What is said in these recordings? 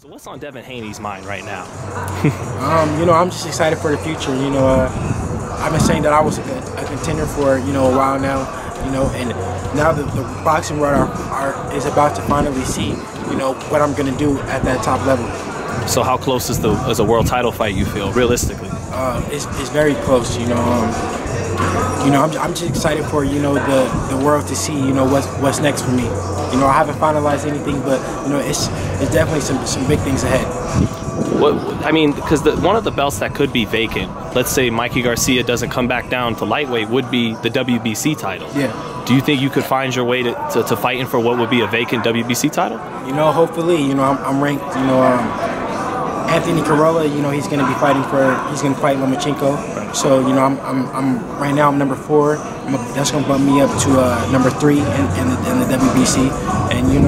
So what's on Devin Haney's mind right now? I'm just excited for the future. I've been saying that I was a contender for, a while now, and now the boxing world is about to finally see, what I'm going to do at that top level. So how close is a world title fight, you feel, realistically? It's very close, I'm just excited for, the world to see, what's next for me. I haven't finalized anything, but, it's definitely some big things ahead. Because one of the belts that could be vacant, let's say Mikey Garcias doesn't come back down to lightweight, would be the WBC title. Yeah. Do you think you could find your way to fighting for what would be a vacant WBC title? Hopefully, I'm ranked, Anthony Corolla, he's going to be fighting he's going to fight Lomachenko. Right. So, right now I'm number 4. That's going to bump me up to number 3 in the WBC. And, who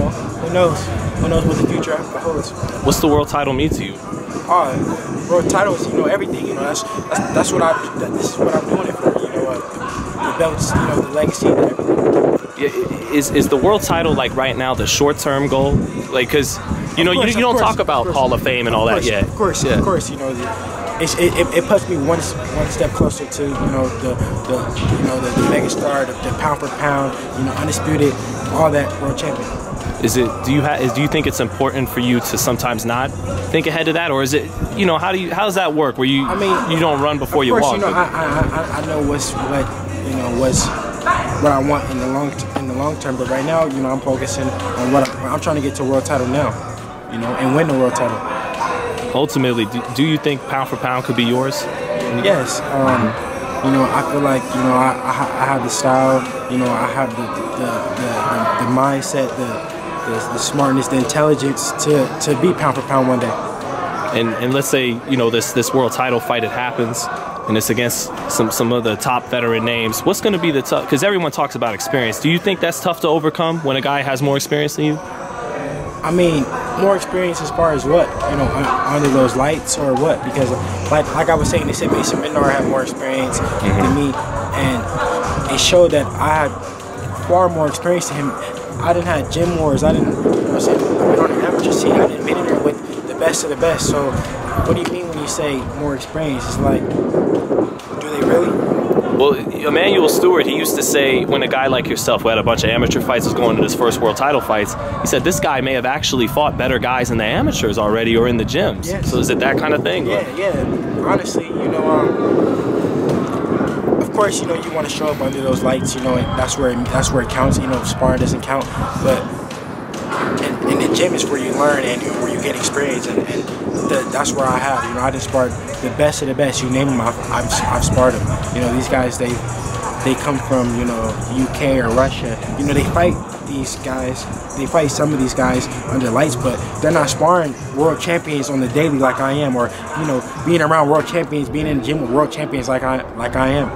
knows? Who knows what the future holds? What's the world title mean to you? World title is, everything. This is what I'm doing it for. The belts, the legacy, and everything. Is the world title, like, right now the short-term goal? Like, because you don't talk about Hall of Fame and all that yet. Of course. It puts me one step closer to the megastar, the pound for pound, undisputed, all that world champion. Do you think it's important for you to sometimes not think ahead of that, or is it how does that work where you don't run before you walk? I know what's what I want in the long term, but right now I'm focusing on what I'm trying to get to a world title now, and win the world title. Ultimately, do you think pound for pound could be yours? Yes. I feel like I have the style, I have the mindset, the smartness, the intelligence to beat pound for pound one day. And let's say this world title fight, it happens, and it's against some of the top veteran names. What's going to be the tough? Because everyone talks about experience. Do you think that's tough to overcome when a guy has more experience than you? More experience as far as what? Under those lights or what? Because like I was saying, they said Mason Menard had more experience than me, and it showed that I had far more experience than him. I didn't have gym wars. I didn't, on the amateur scene, I didn't been in there with the best of the best. So what do you mean when you say more experience? It's like, do they really? Well, Emanuel Steward, he used to say when a guy like yourself, who had a bunch of amateur fights, was going to his first world title fights, he said this guy may have actually fought better guys in the amateurs already or in the gyms. Yes. So is it that kind of thing? Yeah. Honestly, of course, you want to show up under those lights, and that's where it counts. Sparring doesn't count, but in the gym is where you learn and where you get experience, and that's where I have. I just sparred the best of the best. You name them, I've sparred them. These guys, they come from UK or Russia. They fight these guys. They fight some of these guys under lights, but they're not sparring world champions on the daily like I am, or being around world champions, being in the gym with world champions like I am.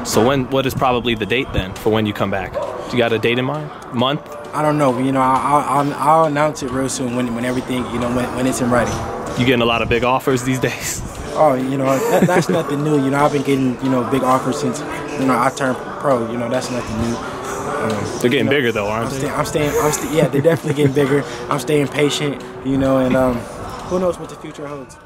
So what is probably the date then for when you come back? Do you got a date in mind? Month? I don't know. I'll announce it real soon when everything when it's in writing. You getting a lot of big offers these days? Oh, that's nothing new. I've been getting big offers since I turned pro. That's nothing new. They're getting bigger though, aren't they? Yeah, they're definitely getting bigger. I'm staying patient. And who knows what the future holds.